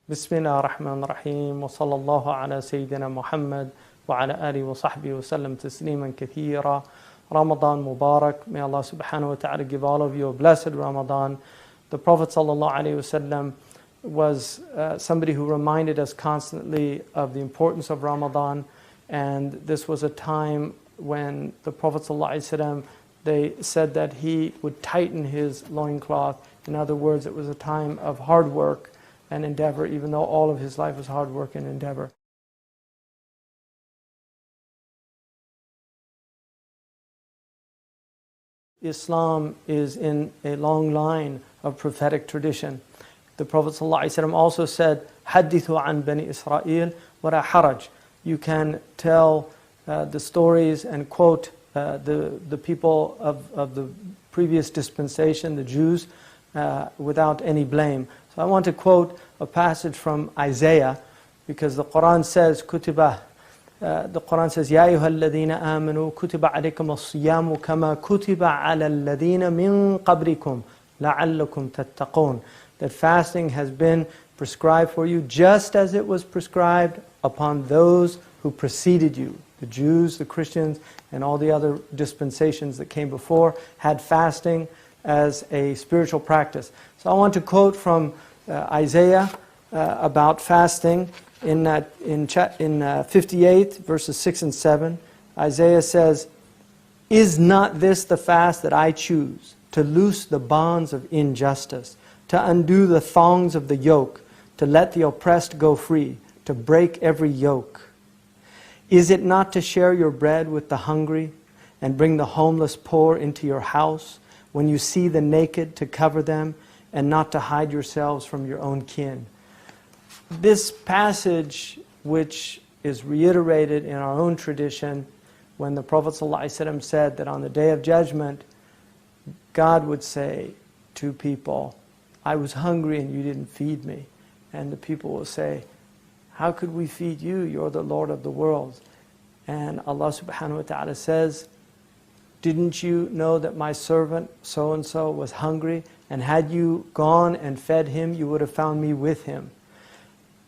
Bismillah ar-Rahman ar-Rahim wa sallallahu ala Sayyidina Muhammad wa ala alihi wa sahbihi wa sallam tasliman kathira. Ramadan Mubarak. May Allah subhanahu wa ta'ala give all of you a blessed Ramadan. The Prophet sallallahu alayhi wa sallam was somebody who reminded us constantly of the importance of Ramadan, and this was a time when the Prophet sallallahu alayhi wa sallam, they said that he would tighten his loincloth. In other words, it was a time of hard work and endeavor, even though all of his life was hard work and endeavor. Islam is in a long line of prophetic tradition. The Prophet ﷺ also said, "Hadithu an Bani Israel wala haraj." You can tell the stories and quote the people of the previous dispensation, the Jews, without any blame. So I want to quote a passage from Isaiah, because the Quran says, "Kutiba." The Quran says, "Ya ayyuhal ladhina amanu kutiba alaykum as-siyamu kama kutiba ala alladhina min qablikum la'allakum tattaqun." That fasting has been prescribed for you just as it was prescribed upon those who preceded you. The Jews, the Christians, and all the other dispensations that came before had fasting as a spiritual practice. So I want to quote from Isaiah about fasting in 58 verses 6 and 7. Isaiah says, "Is not this the fast that I choose, to loose the bonds of injustice, to undo the thongs of the yoke, to let the oppressed go free, to break every yoke? Is it not to share your bread with the hungry, and bring the homeless poor into your house, when you see the naked to cover them, and not to hide yourselves from your own kin?" This passage, which is reiterated in our own tradition, when the Prophet ﷺ said that on the Day of Judgment, God would say to people, "I was hungry and you didn't feed me." And the people will say, "How could we feed you? You're the Lord of the worlds." And Allah subhanahu wa ta'ala says, "Didn't you know that my servant so-and-so was hungry? And had you gone and fed him, you would have found me with him."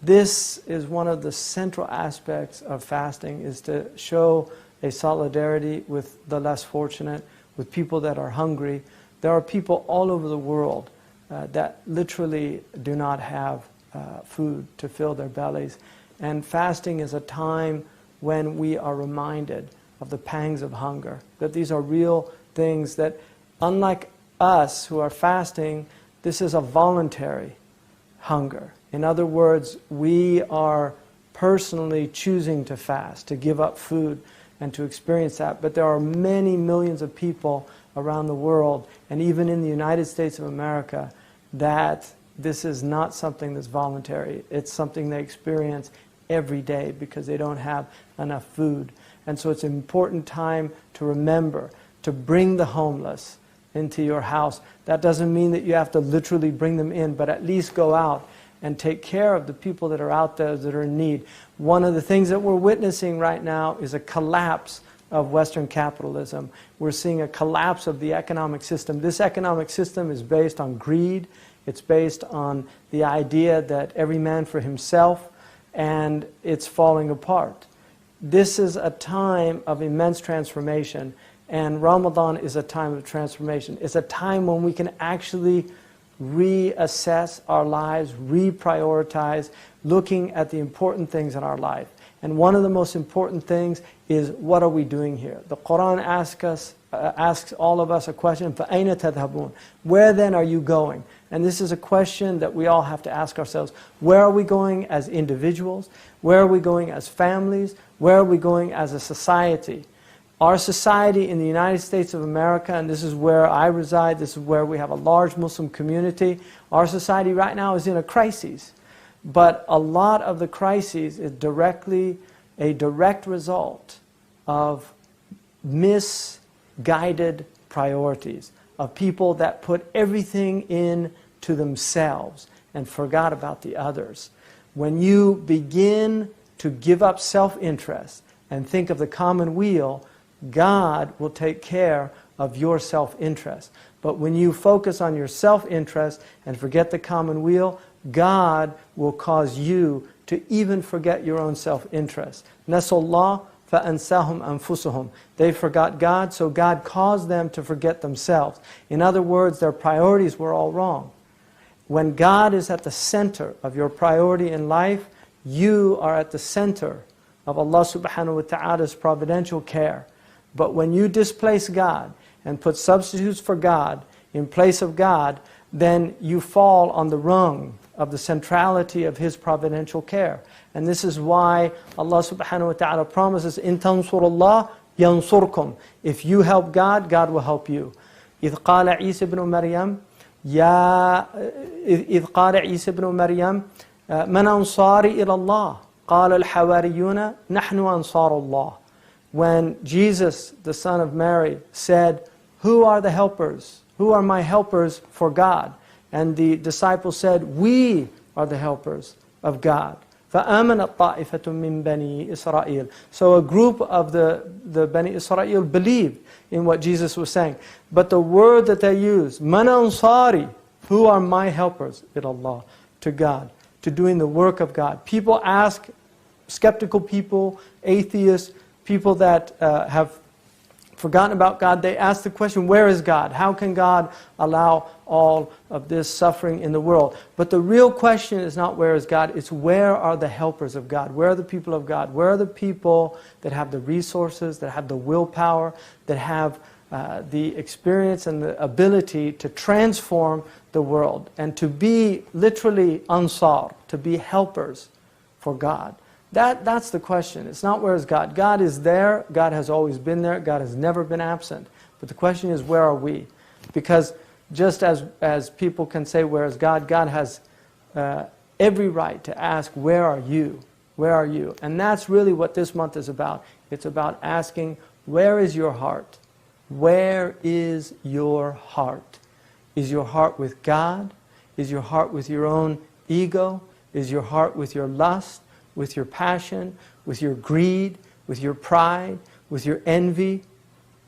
This is one of the central aspects of fasting, is to show a solidarity with the less fortunate, with people that are hungry. There are people all over the world that literally do not have food to fill their bellies. And fasting is a time when we are reminded of the pangs of hunger, that these are real things, that unlike us who are fasting, this is a voluntary hunger. In other words, we are personally choosing to fast, to give up food and to experience that. But there are many millions of people around the world, and even in the United States of America, that this is not something that's voluntary. It's something they experience every day because they don't have enough food. And so it's an important time to remember to bring the homeless into your house. That doesn't mean that you have to literally bring them in, but at least go out and take care of the people that are out there that are in need. One of the things that we're witnessing right now is a collapse of Western capitalism. We're seeing a collapse of the economic system. This economic system is based on greed. It's based on the idea that every man for himself, and it's falling apart. This is a time of immense transformation, and Ramadan is a time of transformation. It's a time when we can actually reassess our lives, reprioritize, looking at the important things in our life. And one of the most important things is, what are we doing here? The Quran asks all of us a question, فَأَيْنَ تَذْهَبُونَ? Where then are you going? And this is a question that we all have to ask ourselves. Where are we going as individuals? Where are we going as families? Where are we going as a society? Our society in the United States of America, and this is where I reside, this is where we have a large Muslim community, our society right now is in a crisis. But a lot of the crises is a direct result of misguided priorities, of people that put everything into themselves and forgot about the others. When you begin to give up self-interest and think of the common weal, God will take care of your self-interest. But when you focus on your self-interest and forget the common weal, God will cause you to even forget your own self-interest. Nasallah فَأَنْسَاهُمْ أَنفُسُهُمْ. They forgot God, so God caused them to forget themselves. In other words, their priorities were all wrong. When God is at the center of your priority in life, you are at the center of Allah subhanahu wa ta'ala's providential care. But when you displace God and put substitutes for God in place of God, then you fall on the rung of the centrality of His providential care. And this is why Allah subhanahu wa ta'ala promises, إِن تَنْصُرُ اللَّهِ يَنْصُرْكُمْ. If you help God, God will help you. إِذْ قَالَ عِيسَى بْنُ مَرْيَمَ مَنْ أَنصَارِي إِلَى اللَّهِ قَالَ الْحَوَارِيُّونَ نَحْنُ أَنصَارُ اللَّهِ. When Jesus, the son of Mary, said, who are the helpers? Who are my helpers for God? And the disciples said, we are the helpers of God. فَآمَنَتْ طَائِفَةٌ مِّن بَنِي إِسْرَائِيلَ. So a group of the Bani Israel believed in what Jesus was saying. But the word that they used, مَنْ أَنصَارِي, who are my helpers? إِلَى اللَّهِ, to God, to doing the work of God. People ask, skeptical people, atheists, people that have forgotten about God, they ask the question, where is God? How can God allow all of this suffering in the world? But the real question is not where is God, it's where are the helpers of God? Where are the people of God? Where are the people that have the resources, that have the willpower, that have the experience and the ability to transform the world and to be literally ansar, to be helpers for God? That's the question. It's not where is God. God is there. God has always been there. God has never been absent. But the question is, where are we? Because just as people can say, where is God? God has every right to ask, where are you? Where are you? And that's really what this month is about. It's about asking, where is your heart? Where is your heart? Is your heart with God? Is your heart with your own ego? Is your heart with your lust? With your passion, with your greed, with your pride, with your envy?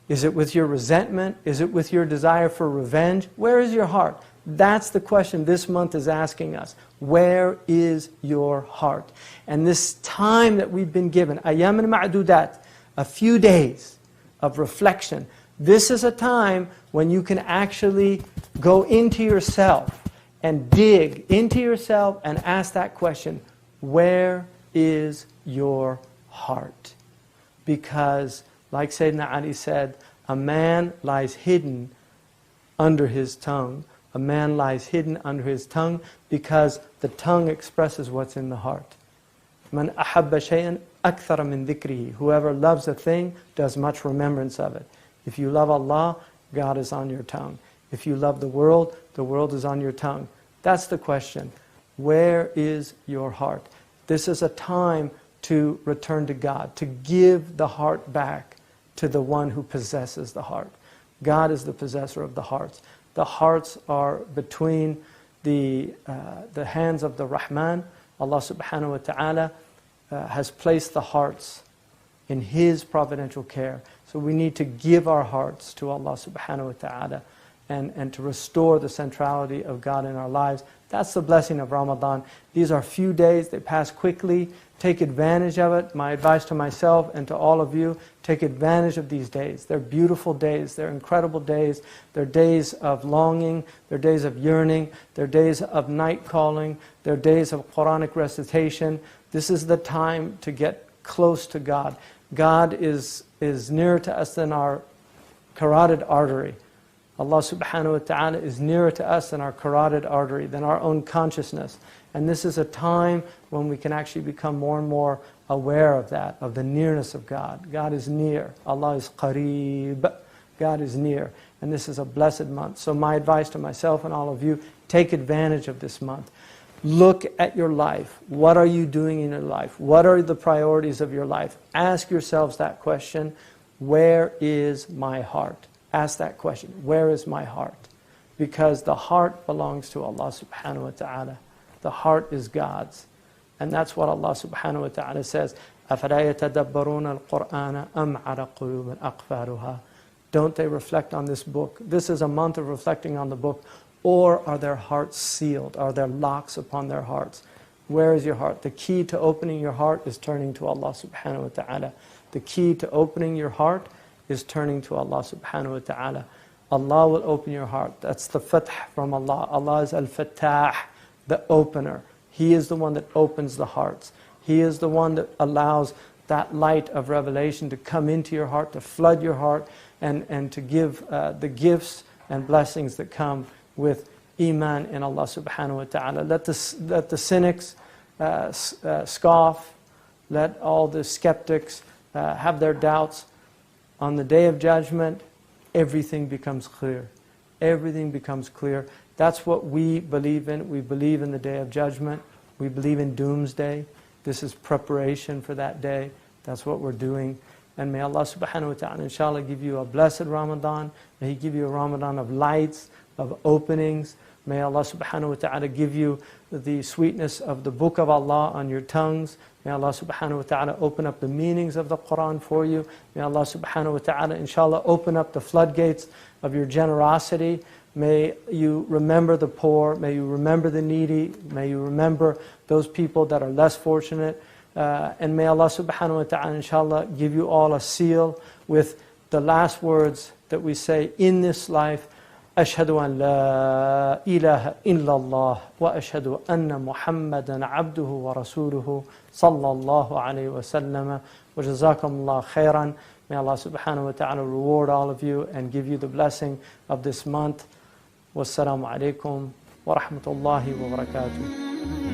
Is it with your resentment? Is it with your desire for revenge? Where is your heart? That's the question this month is asking us. Where is your heart? And this time that we've been given, أيام معدودات, a few days of reflection, this is a time when you can actually go into yourself and dig into yourself and ask that question, where is your heart? Because, like Sayyidina Ali said, a man lies hidden under his tongue. A man lies hidden under his tongue because the tongue expresses what's in the heart. Man ahabba shay'an akthara min dhikrihi. Whoever loves a thing does much remembrance of it. If you love Allah, God is on your tongue. If you love the world is on your tongue. That's the question. Where is your heart? This is a time to return to God, to give the heart back to the one who possesses the heart. God is the possessor of the hearts. The hearts are between the hands of the Rahman. Allah subhanahu wa ta'ala has placed the hearts in His providential care. So we need to give our hearts to Allah subhanahu wa ta'ala and to restore the centrality of God in our lives. That's the blessing of Ramadan. These are few days, they pass quickly. Take advantage of it. My advice to myself and to all of you, take advantage of these days. They're beautiful days, they're incredible days. They're days of longing, they're days of yearning, they're days of night calling, they're days of Quranic recitation. This is the time to get close to God. God is nearer to us than our carotid artery. Allah subhanahu wa ta'ala is nearer to us than our carotid artery, than our own consciousness. And this is a time when we can actually become more and more aware of that, of the nearness of God. God is near. Allah is qareeb. God is near. And this is a blessed month. So my advice to myself and all of you, take advantage of this month. Look at your life. What are you doing in your life? What are the priorities of your life? Ask yourselves that question. Where is my heart? Ask that question. Where is my heart? Because the heart belongs to Allah subhanahu wa ta'ala. The heart is God's. And that's what Allah subhanahu wa ta'ala says. أَفَلَا يَتَدَبَّرُونَ الْقُرْآنَ أَمْ عَلَى قُلُوبٍ أَقْفَالُهَا. Don't they reflect on this book? This is a month of reflecting on the book. Or are their hearts sealed? Are there locks upon their hearts? Where is your heart? The key to opening your heart is turning to Allah subhanahu wa ta'ala. The key to opening your heart is turning to Allah subhanahu wa ta'ala. Allah will open your heart. That's the fath from Allah. Allah is al-fattah, the opener. He is the one that opens the hearts. He is the one that allows that light of revelation to come into your heart, to flood your heart, and to give the gifts and blessings that come with iman in Allah subhanahu wa ta'ala. Let the cynics scoff. Let all the skeptics have their doubts. On the Day of Judgment, everything becomes clear. Everything becomes clear. That's what we believe in. We believe in the Day of Judgment. We believe in Doomsday. This is preparation for that day. That's what we're doing. And may Allah subhanahu wa ta'ala inshallah give you a blessed Ramadan. May He give you a Ramadan of lights, of openings. May Allah subhanahu wa ta'ala give you the sweetness of the book of Allah on your tongues. May Allah subhanahu wa ta'ala open up the meanings of the Quran for you. May Allah subhanahu wa ta'ala inshallah open up the floodgates of your generosity. May you remember the poor. May you remember the needy. May you remember those people that are less fortunate. And may Allah subhanahu wa ta'ala inshallah give you all a seal with the last words that we say in this life. أشهد أن لا إله إلا الله وأشهد أن محمدا عبده ورسوله صلى الله عليه وسلم وجزاكم الله خيرا. May Allah subhanahu wa ta'ala reward all of you and give you the blessing of this month. Wassalamu alaikum wa rahmatullahi wa barakatuh.